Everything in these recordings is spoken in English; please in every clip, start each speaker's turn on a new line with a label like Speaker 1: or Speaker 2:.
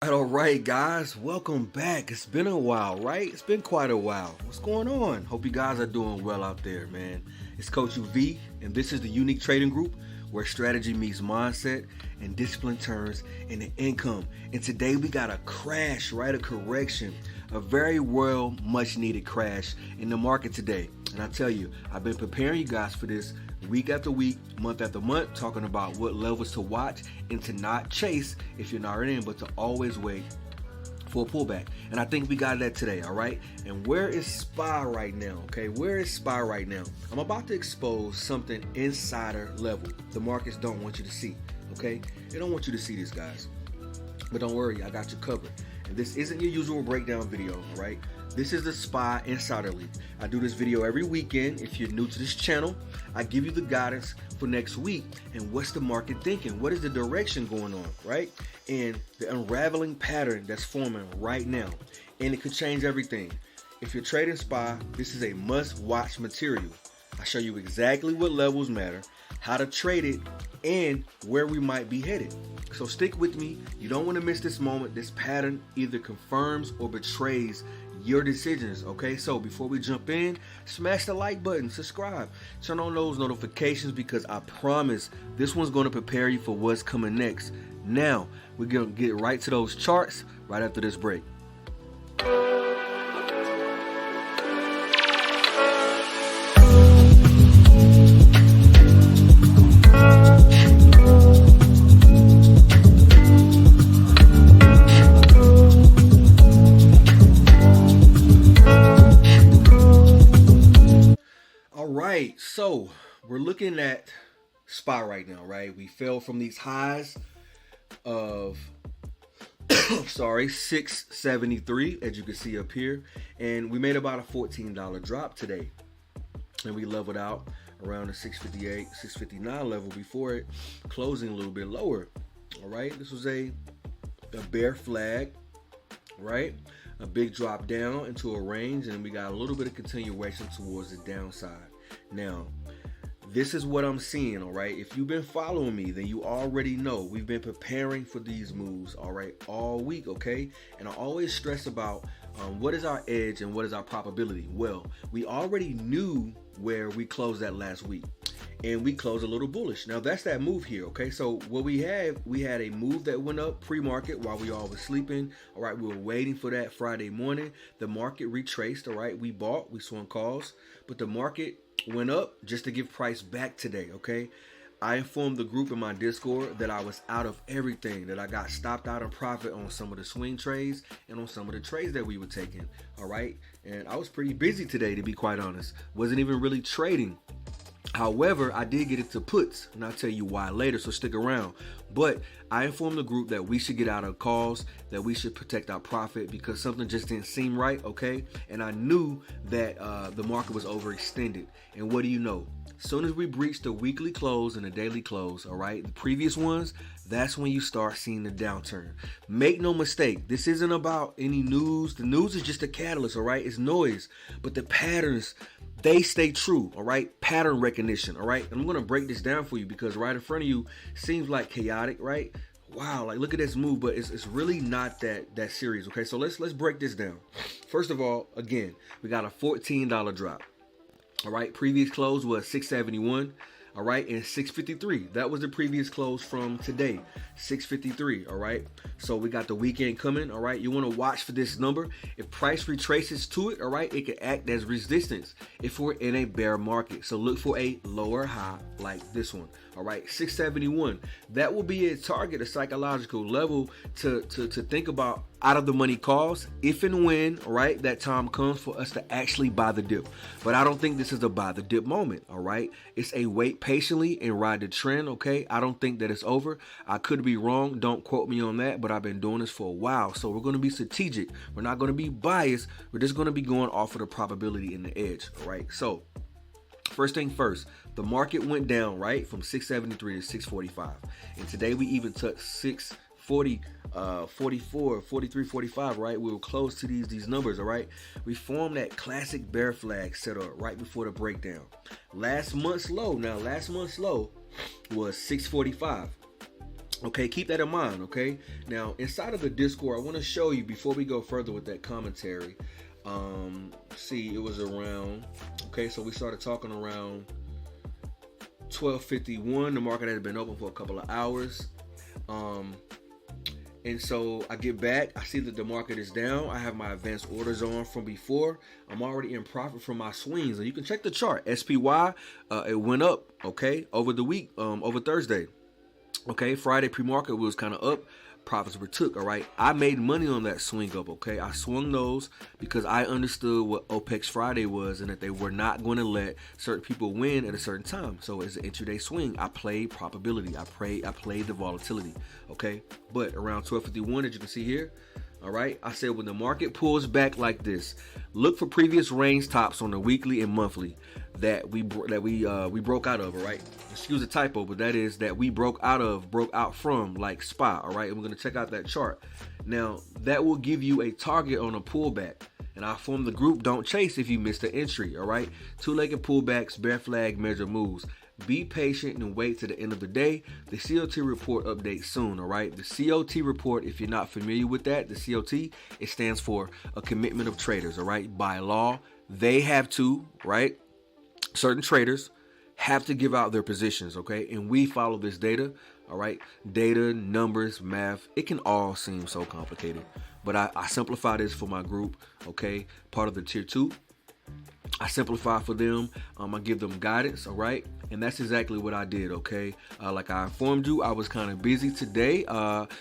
Speaker 1: All right, guys, welcome back. It's been a while, right? It's been quite a while. What's going on? Hope you guys are doing well out there, man. It's Coach UV, and this is the Unique Trading Group where strategy meets mindset and discipline turns into income. And today we got a crash, right? A correction, a very well, much needed crash in the market today. And I tell you, I've been preparing you guys for this week after week, month after month, talking about what levels to watch and to not chase if you're not in, but to always wait for a pullback. And I think we got that today, all right? And where is SPY right now, okay? Where is SPY right now? I'm about to expose something insider level the markets don't want you to see, okay? They don't want you to see this, guys. But don't worry, I got you covered. And this isn't your usual breakdown video, all right? This is the SPY Insider League. I do this video every weekend. If you're new to this channel, I give you the guidance for next week and what's the market thinking? What is the direction going on, right? And the unraveling pattern that's forming right now. And it could change everything. If you're trading SPY, this is a must-watch material. I show you exactly what levels matter, how to trade it, and where we might be headed. So stick with me. You don't want to miss this moment. This pattern either confirms or betrays your decisions, okay? So before we jump in, smash the like button, subscribe, turn on those notifications because I promise this one's going to prepare you for what's coming next. Now, we're going to get right to those charts right after this break. So we're looking at SPY right now, right? We fell from these highs of 673, as you can see up here, and we made about a $14 drop today, and we leveled out around the 658 659 level before it closing a little bit lower. All right, this was a bear flag, right? A big drop down into a range, and we got a little bit of continuation towards the downside. Now, this is what I'm seeing, all right? If you've been following me, then you already know we've been preparing for these moves, all right, all week, okay? And I always stress about what is our edge and what is our probability. Well, we already knew where we closed that last week, and we closed a little bullish. Now, that's that move here, okay? So what we had a move that went up pre-market while we all was sleeping, all right? We were waiting for that Friday morning. The market retraced, all right? We bought, we swung calls, but the market went up just to give price back today, okay? I informed the group in my Discord that I was out of everything, that I got stopped out of profit on some of the swing trades and on some of the trades that we were taking, all right? And I was pretty busy today, to be quite honest. Wasn't even really trading. However, I did get into puts, and I'll tell you why later, so stick around. But I informed the group that we should get out of calls, that we should protect our profit because something just didn't seem right, okay? And I knew that the market was overextended. And what do you know? As soon as we breached the weekly close and the daily close, all right, the previous ones, that's when you start seeing the downturn. Make no mistake, this isn't about any news. The news is just a catalyst, all right? It's noise. But the patterns, they stay true, all right? Pattern recognition, all right? And I'm going to break this down for you because right in front of you seems like chaotic, right? Wow, like look at this move, but it's really not that serious, okay? So let's break this down. First of all, again, we got a $14 drop. All right, previous close was 671. All right, and 653. That was the previous close from today, 653. All right, so we got the weekend coming. All right, you want to watch for this number. If price retraces to it, all right, it can act as resistance if we're in a bear market. So look for a lower high like this one. All right, 671. That will be a target, a psychological level to think about out of the money calls if and when, all right, that time comes for us to actually buy the dip. But I don't think this is a buy the dip moment, all right? It's a wait patiently and ride the trend, okay? I don't think that it's over. I could be wrong. Don't quote me on that, but I've been doing this for a while. So we're going to be strategic. We're not going to be biased. We're just going to be going off of the probability in the edge, all right? So first thing first, the market went down, right, from 673 to 645. And today we even touched 640, 44, 43, 45, right? We were close to these numbers, all right? We formed that classic bear flag setup right before the breakdown. Last month's low was 645. Okay, keep that in mind. Okay, now inside of the Discord, I want to show you before we go further with that commentary. See, it was around. Okay, so we started talking around 12:51. The market had been open for a couple of hours. And so I get back, I see that the market is down. I have my advanced orders on from before. I'm already in profit from my swings. And you can check the chart. SPY, it went up, okay, over the week, over Thursday. Okay, Friday pre-market was kind of up. Profits were took, all right. I made money on that swing up, okay. I swung those because I understood what OPEX Friday was and that they were not going to let certain people win at a certain time. So as an intraday swing, I played probability. I played the volatility, okay. But around 12:51, as you can see here, all right, I said when the market pulls back like this, look for previous range tops on the weekly and monthly that we broke out of, all right. Excuse the typo, but that is that we broke out from, like SPY, all right. And we're gonna check out that chart. Now that will give you a target on a pullback. And I form the group Don't Chase if you missed the entry, all right. Two-legged pullbacks, bear flag, measure moves. Be patient and wait to the end of the day. The COT report updates soon, all right? The COT report, if you're not familiar with that, the COT, it stands for a commitment of traders, all right? By law, they have to, right? Certain traders have to give out their positions, okay? And we follow this data, all right? Data, numbers, math, it can all seem so complicated. But I simplify this for my group, okay? Part of the tier 2. I simplify for them. I give them guidance, all right? And that's exactly what I did, okay? Like I informed you, I was kind of busy today,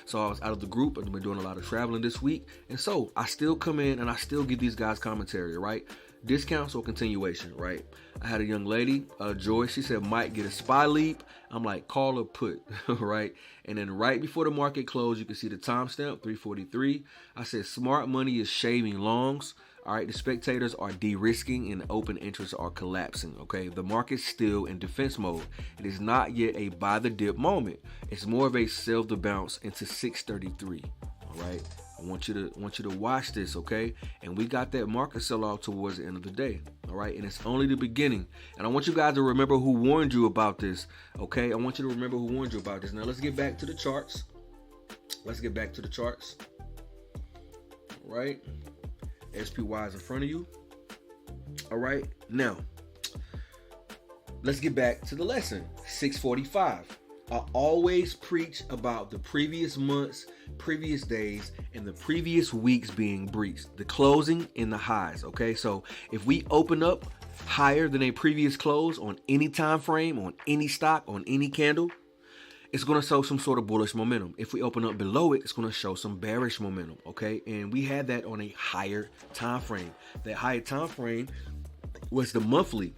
Speaker 1: so I was out of the group. I've been doing a lot of traveling this week. And so I still come in and I still give these guys commentary, right? Discounts or continuation, right? I had a young lady, Joy, she said, Mike, get a SPY leap. I'm like, call or put, right? And then right before the market closed, you can see the timestamp, 3:43. I said, smart money is shaving longs. All right, the spectators are de-risking and open interests are collapsing, okay? The market's still in defense mode. It is not yet a buy the dip moment. It's more of a sell the bounce into 633, all right? I want you to watch this, okay? And we got that market sell-off towards the end of the day, all right? And it's only the beginning. And I want you guys to remember who warned you about this, okay? I want you to remember who warned you about this. Now, let's get back to the charts. Let's get back to the charts, all right? SPY is in front of you. All right, now let's get back to the lesson. 6:45. I always preach about the previous months, previous days, and the previous weeks being breached, the closing and the highs. Okay, so if we open up higher than a previous close on any time frame, on any stock, on any candle, it's going to show some sort of bullish momentum. If we open up below it, it's going to show some bearish momentum, okay? And we had that on a higher time frame. That higher time frame was the monthly,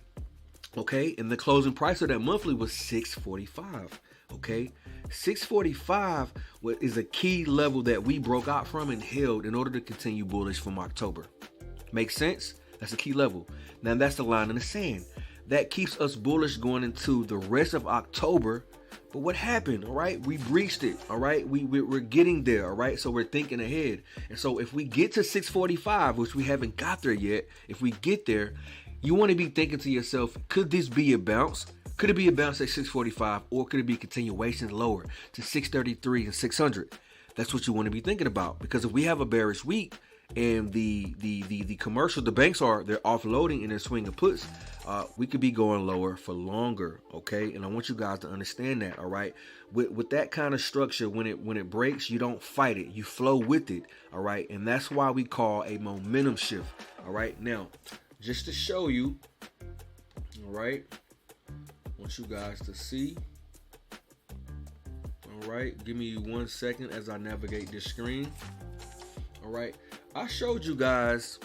Speaker 1: okay? And the closing price of that monthly was 645, okay? 645 is a key level that we broke out from and held in order to continue bullish from October. Makes sense? That's a key level. Now that's the line in the sand. That keeps us bullish going into the rest of October. But what happened, all right? We breached it, all right? We're getting there, all right? So we're thinking ahead. And so if we get to 645, which we haven't got there yet, if we get there, you want to be thinking to yourself, could this be a bounce? Could it be a bounce at 645, or could it be continuations lower to 633 and 600? That's what you want to be thinking about. Because if we have a bearish week, and the commercial, the banks they're offloading and they're swinging puts, we could be going lower for longer, okay? And I want you guys to understand that, all right? With that kind of structure, when it breaks, you don't fight it, you flow with it, all right? And that's why we call a momentum shift, all right? Now, just to show you, all right, I want you guys to see. All right, give me 1 second as I navigate this screen. All right, I showed you guys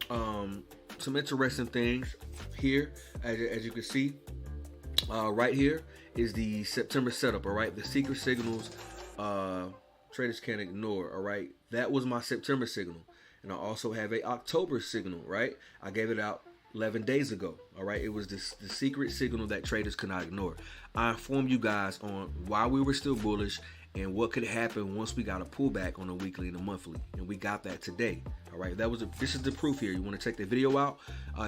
Speaker 1: some interesting things here. As you can see, right here is the September setup. All right, the secret signals traders can't ignore. All right, that was my September signal, and I also have a October signal. Right, I gave it out 11 days ago. All right, it was the secret signal that traders could not ignore. I informed you guys on why we were still bullish and what could happen once we got a pullback on a weekly and a monthly. And we got that today. All right, this is the proof here. You want to check the video out,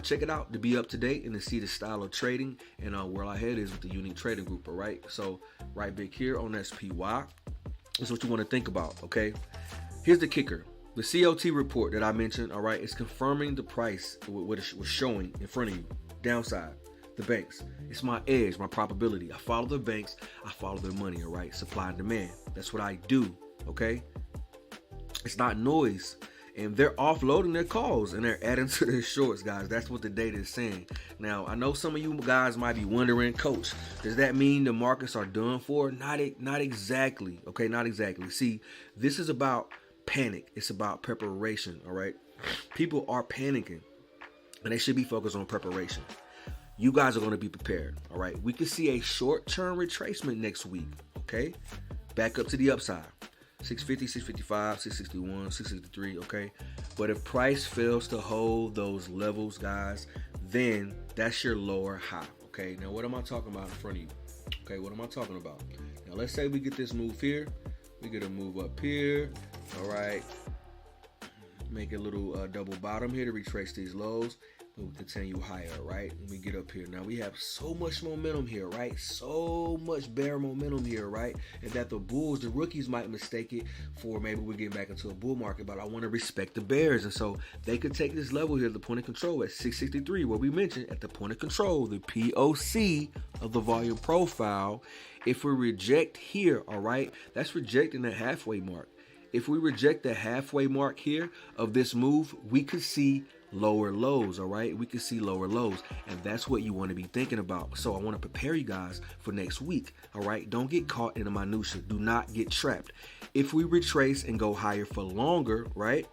Speaker 1: check it out to be up to date and to see the style of trading and where our head is with the unique trading group. All right, so right big here on SPY is what you want to think about. Okay, here's the kicker. The COT report that I mentioned, all right, is confirming the price, what it was showing in front of you. Downside, the banks. It's my edge, my probability. I follow the banks, I follow their money, all right? Supply and demand. That's what I do, okay? It's not noise. And they're offloading their calls and they're adding to their shorts, guys. That's what the data is saying. Now, I know some of you guys might be wondering, Coach, does that mean the markets are done for? Not exactly, okay? Not exactly. See, this is about panic. It's about preparation, all right? People are panicking and they should be focused on preparation. You guys are going to be prepared, all right? We could see a short-term retracement next week, okay? Back up to the upside. 650, 655, 661, 663, okay? But if price fails to hold those levels, guys, then that's your lower high, okay? Now, what am I talking about in front of you? Okay, what am I talking about? Now, let's say we get this move here. We get a move up here, all right? Make a little double bottom here to retrace these lows. We continue higher, right? And we get up here. Now we have so much momentum here, right? So much bear momentum here, right? And that the bulls, the rookies might mistake it for maybe we're getting back into a bull market, but I want to respect the bears. And so they could take this level here, the point of control at 663, what we mentioned at the point of control, the POC of the volume profile. If we reject here, all right, that's rejecting the halfway mark. If we reject the halfway mark here of this move, we could see lower lows, all right? We can see lower lows, and that's what you want to be thinking about. So I want to prepare you guys for next week, all right? Don't get caught in the minutia. Do not get trapped. If we retrace and go higher for longer, right,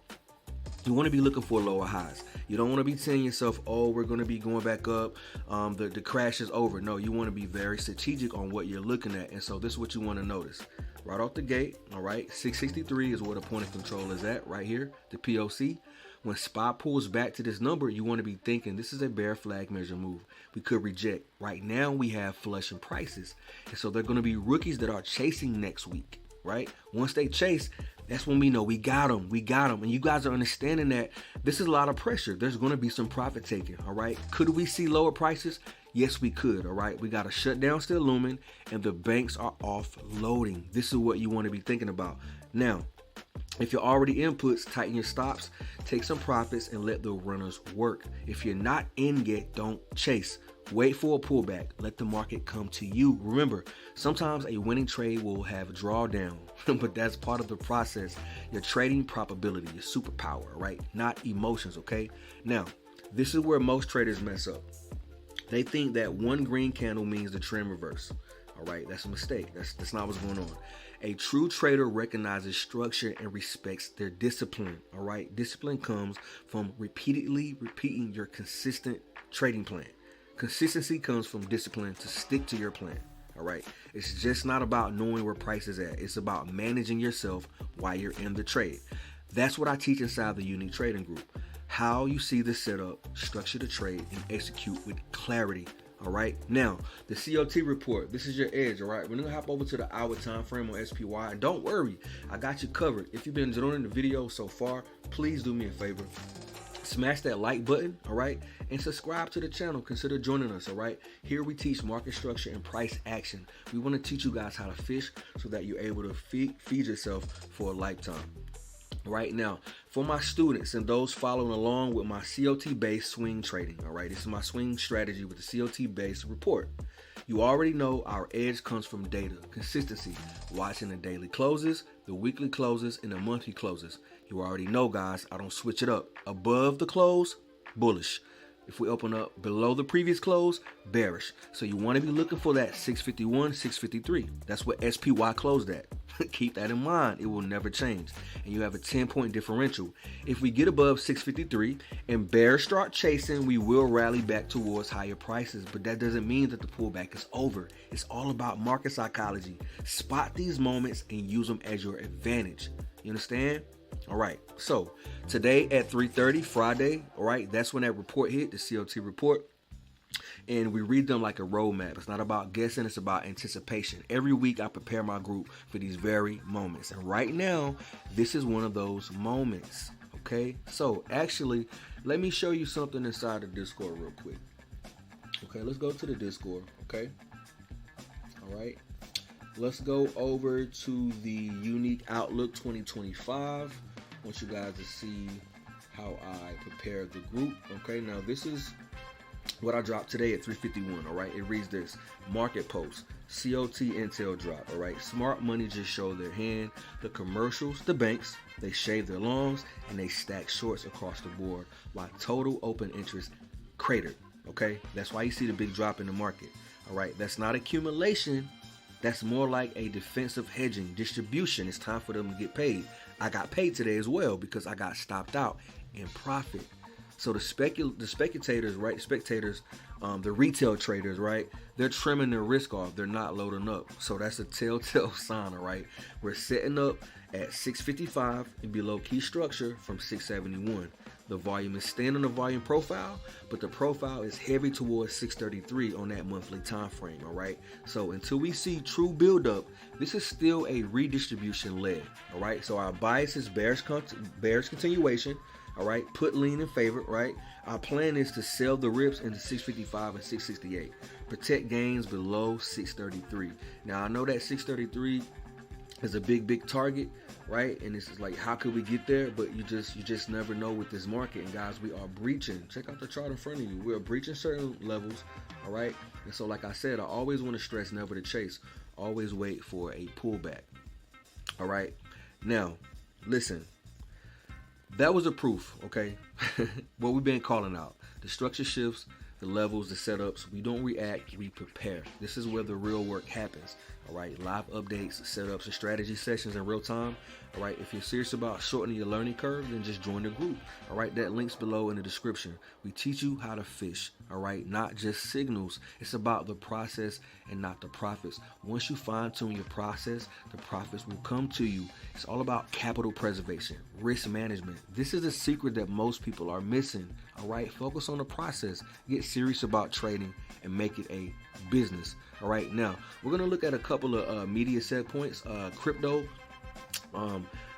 Speaker 1: you want to be looking for lower highs. You don't want to be telling yourself, oh, we're going to be going back up. The crash is over. No, you want to be very strategic on what you're looking at. And so this is what you want to notice. Right off the gate, all right, 663 is where the point of control is at, right here, the POC. When spot pulls back to this number, you want to be thinking this is a bear flag measure move. We could reject. Right now, we have flushing prices. And so they're going to be rookies that are chasing next week, right? Once they chase, that's when we know we got them. We got them. And you guys are understanding that this is a lot of pressure. There's going to be some profit taking, all right? Could we see lower prices? Yes, we could, all right? We got a shutdown still looming, and the banks are offloading. This is what you want to be thinking about. Now, if you're already inputs, tighten your stops, take some profits, and let the runners work. If you're not in yet, don't chase. Wait for a pullback. Let the market come to you. Remember, sometimes a winning trade will have a drawdown, but that's part of the process. Your trading probability, your superpower, right? Not emotions, okay? Now, this is where most traders mess up. They think that one green candle means the trend reverse. All right, that's a mistake. That's not what's going on. A true trader recognizes structure and respects their discipline. All right, discipline comes from repeatedly repeating your consistent trading plan. Consistency comes from discipline to stick to your plan. All right, it's just not about knowing where price is at. It's about managing yourself while you're in the trade. That's what I teach inside the Unique Trading Group. How you see the setup, structure the trade, and execute with clarity. All right. Now, the COT report. This is your edge. All right. We're gonna hop over to the hour time frame on SPY, and don't worry, I got you covered. If you've been enjoying the video so far, please do me a favor. Smash that like button, all right, and subscribe to the channel. Consider joining us, all right. Here we teach market structure and price action. We want to teach you guys how to fish so that you're able to feed yourself for a lifetime. Right now, for my students and those following along with my COT-based swing trading, all right, this is my swing strategy with the COT-based report. You already know our edge comes from data, consistency, watching the daily closes, the weekly closes, and the monthly closes. You already know, guys, I don't switch it up. Above the close, bullish. If we open up below the previous close, bearish. So you want to be looking for that 651, 653. That's what SPY closed at. Keep that in mind. It will never change. And you have a 10-point differential. If we get above 653 and bears start chasing, we will rally back towards higher prices. But that doesn't mean that the pullback is over. It's all about market psychology. Spot these moments and use them as your advantage. You understand? All right, so today at 3:30, Friday, all right, that's when that report hit, the COT report. and we read them like a roadmap. It's not about guessing, it's about anticipation. Every week I prepare my group for these very moments. And right now, this is one of those moments. Okay? So actually, let me show you something inside the Discord real quick. Okay, let's go to the Discord. Okay? Alright. Let's go over to the Unique Outlook 2025. I want you guys to see how I prepared the group. Okay, now this is what I dropped today at 3:51. All right, it reads this: market post, COT Intel drop. All right, smart money just showed their hand. The commercials, the banks, they shave their longs and they stack shorts across the board, while total open interest cratered. Okay, that's why you see the big drop in the market. All right, that's not accumulation. That's more like a defensive hedging distribution. It's time for them to get paid. I got paid today as well because I got stopped out in profit. So the spectators, right? Spectators, the retail traders, right? They're trimming their risk off. They're not loading up. So that's a telltale sign, all right? We're setting up at 655 and below key structure from 671. The volume is staying on the volume profile, but the profile is heavy towards 633 on that monthly time frame, all right? So until we see true buildup, this is still a redistribution leg, all right? So our bias is bearish continuation, all right? Put lean in favor, right? Our plan is to sell the rips into 655 and 668. Protect gains below 633. Now, I know that 633 is a big target, right? And it's like, how could we get there? But you just never know with this market. And guys, we are breaching. Check out the chart in front of you. We are breaching certain levels, all right? And so, like I said, I always want to stress never to chase. Always wait for a pullback, all right? Now, listen. That was a proof, okay? What we've been calling out. The structure shifts, the levels, the setups. We don't react, we prepare. This is where the real work happens, all right? Live updates, setups, and strategy sessions in real time, all right? If you're serious about shortening your learning curve, then just join the group, all right? That link's below in the description. We teach you how to fish, all right? Not just signals. It's about the process and not the profits. Once you fine-tune your process, the profits will come to you. It's all about capital preservation, risk management. This is a secret that most people are missing, all right? Focus on the process. Get serious about trading and make it a business, all right? Now, we're going to look at a couple of media set points. Crypto,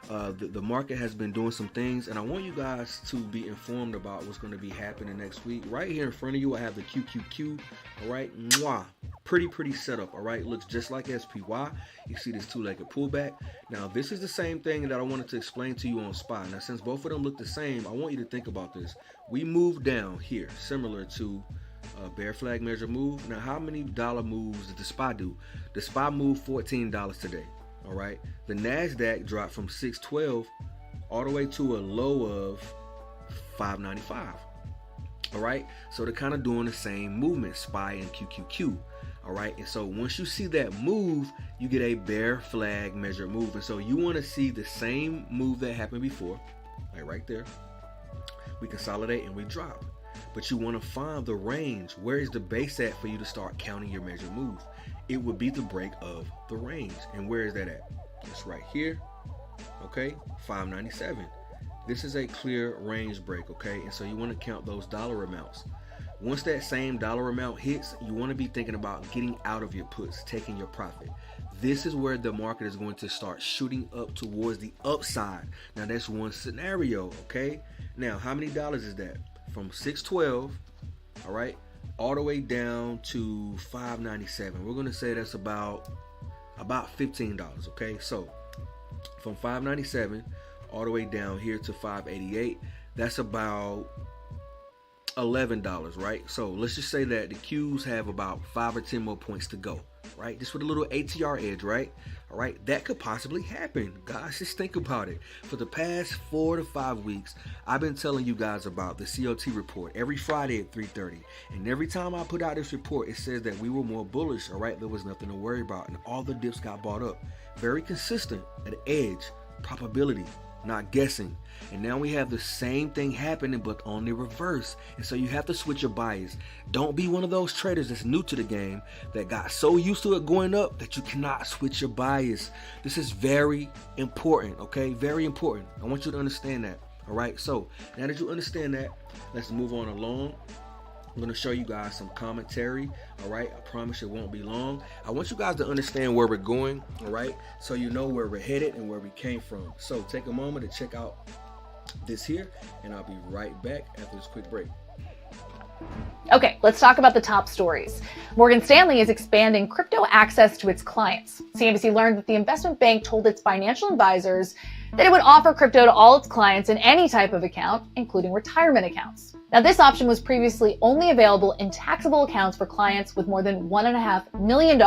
Speaker 1: the market has been doing some things, and I want you guys to be informed about what's going to be happening next week. Right here in front of you, I have the QQQ, all right? Mwah. Pretty setup, all right? Looks just like SPY. You see this two-legged pullback. Now, this is the same thing that I wanted to explain to you on SPY. Now, since both of them look the same, I want you to think about this. We moved down here, similar to a bear flag measure move. Now, how many dollar moves did the SPY do? The SPY moved $14 today, all right? The NASDAQ dropped from 612 all the way to a low of 595. All right, so they're kind of doing the same movement, SPY and QQQ. All right, and so once you see that move, you get a bear flag measure move. And so you want to see the same move that happened before, like right there. We consolidate and we drop. But you want to find the range. Where is the base at for you to start counting your measure move? It would be the break of the range. And where is that at? It's right here. Okay, 597. This is a clear range break, okay? And so you want to count those dollar amounts. Once that same dollar amount hits, you want to be thinking about getting out of your puts, taking your profit. This is where the market is going to start shooting up towards the upside. Now, that's one scenario, okay? Now, how many dollars is that? From 612, all right, all the way down to 597. We're going to say that's about $15, okay? So, from 597 all the way down here to 588, that's about $11, right? So let's just say that the Qs have about 5 or 10 more points to go, right? Just with a little ATR edge, right? All right, that could possibly happen. Guys, just think about it. For the past 4 to 5 weeks, I've been telling you guys about the COT report every Friday at 3:30. And every time I put out this report, it says that we were more bullish, all right? There was nothing to worry about, and all the dips got bought up. Very consistent, at edge, probability, not guessing. And now we have the same thing happening, but on the reverse. And so you have to switch your bias. Don't be one of those traders that's new to the game that got so used to it going up that you cannot switch your bias. This is very important, okay? Very important. I want you to understand that, all right? So now that you understand that, let's move on along. I'm going to show you guys some commentary, all right? I promise it won't be long. I want you guys to understand where we're going, all right? So you know where we're headed and where we came from. So take a moment to check out this here, and I'll be right back after this quick break.
Speaker 2: Okay, let's talk about the top stories. Morgan Stanley is expanding crypto access to its clients. CNBC learned that the investment bank told its financial advisors that it would offer crypto to all its clients in any type of account, including retirement accounts. Now, this option was previously only available in taxable accounts for clients with more than $1.5 million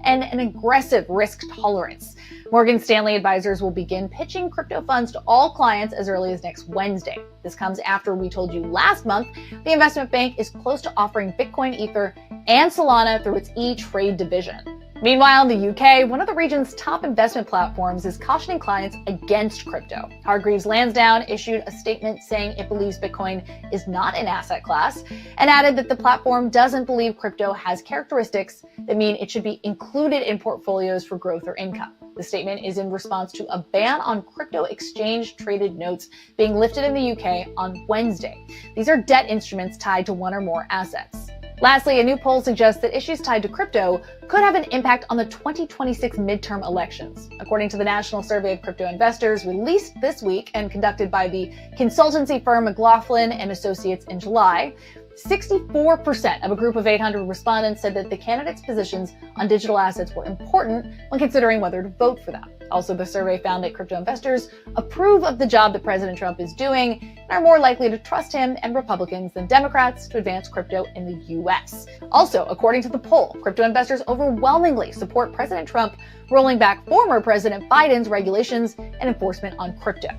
Speaker 2: and an aggressive risk tolerance. Morgan Stanley advisors will begin pitching crypto funds to all clients as early as next Wednesday. This comes after we told you last month the investment bank is close to offering Bitcoin, Ether, and Solana through its e-trade division. Meanwhile, in the UK, one of the region's top investment platforms is cautioning clients against crypto. Hargreaves Lansdown issued a statement saying it believes Bitcoin is not an asset class and added that the platform doesn't believe crypto has characteristics that mean it should be included in portfolios for growth or income. The statement is in response to a ban on crypto exchange-traded notes being lifted in the UK on Wednesday. These are debt instruments tied to one or more assets. Lastly, a new poll suggests that issues tied to crypto could have an impact on the 2026 midterm elections. According to the National Survey of Crypto Investors released this week and conducted by the consultancy firm McLaughlin and Associates in July, 64% of a group of 800 respondents said that the candidates' positions on digital assets were important when considering whether to vote for them. Also, the survey found that crypto investors approve of the job that President Trump is doing and are more likely to trust him and Republicans than Democrats to advance crypto in the U.S. Also, according to the poll, crypto investors overwhelmingly support President Trump rolling back former President Biden's regulations and enforcement on crypto.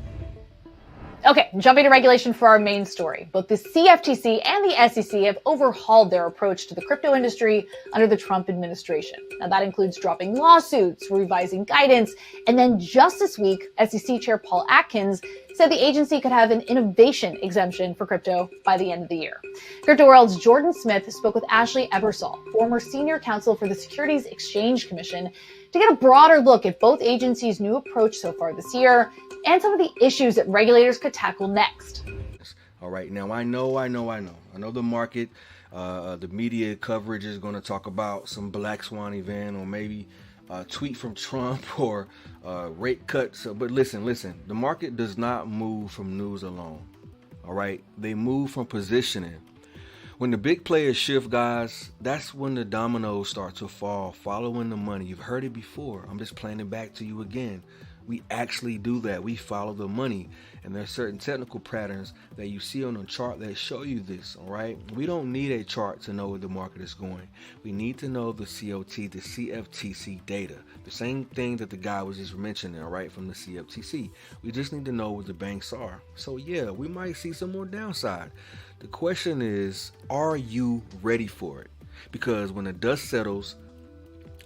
Speaker 2: Okay, jumping to regulation for our main story. Both the CFTC and the SEC have overhauled their approach to the crypto industry under the Trump administration. Now, that includes dropping lawsuits, revising guidance, and then just this week, SEC Chair Paul Atkins said the agency could have an innovation exemption for crypto by the end of the year. Crypto World's Jordan Smith spoke with Ashley Ebersol, former senior counsel for the Securities Exchange Commission, to get a broader look at both agencies' new approach so far this year and some of the issues that regulators could tackle next.
Speaker 1: All right, now I know the market, the media coverage is going to talk about some black swan event or maybe a tweet from Trump or rate cuts. But listen, the market does not move from news alone. All right, they move from positioning. When the big players shift, guys, that's when the dominoes start to fall, following the money. You've heard it before. I'm just playing it back to you again. We actually do that. We follow the money. And there's certain technical patterns that you see on the chart that show you this, all right? We don't need a chart to know where the market is going. We need to know the COT, the CFTC data. The same thing that the guy was just mentioning, all right, from the CFTC. We just need to know where the banks are. So yeah, we might see some more downside. The question is, are you ready for it? Because when the dust settles,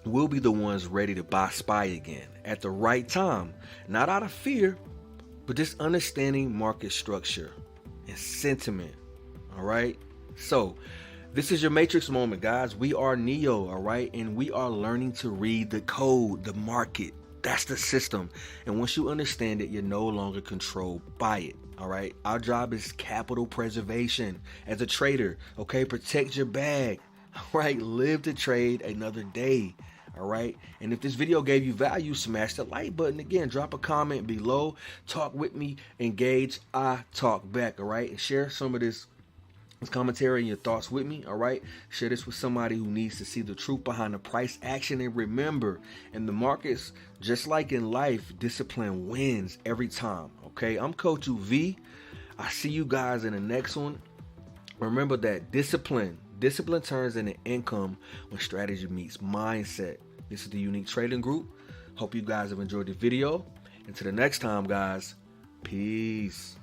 Speaker 1: we'll be the ones ready to buy SPY again at the right time, not out of fear, but just understanding market structure and sentiment. All right. So this is your matrix moment, guys. We are Neo. All right. And we are learning to read the code, the market. That's the system. And once you understand it, you're no longer controlled by it. All right. Our job is capital preservation as a trader. Okay. Protect your bag. All right. Live to trade another day. All right. And if this video gave you value, smash the like button. Again, drop a comment below. Talk with me. Engage. I talk back. All right. And share some of this commentary and your thoughts with me. All right. Share this with somebody who needs to see the truth behind the price action. And remember, in the markets, just like in life, discipline wins every time. Okay. I'm Coach UV. I see you guys in the next one. Remember that discipline turns into income when strategy meets mindset. This is the Unique Trading Group. Hope you guys have enjoyed the video. Until the next time, guys, peace.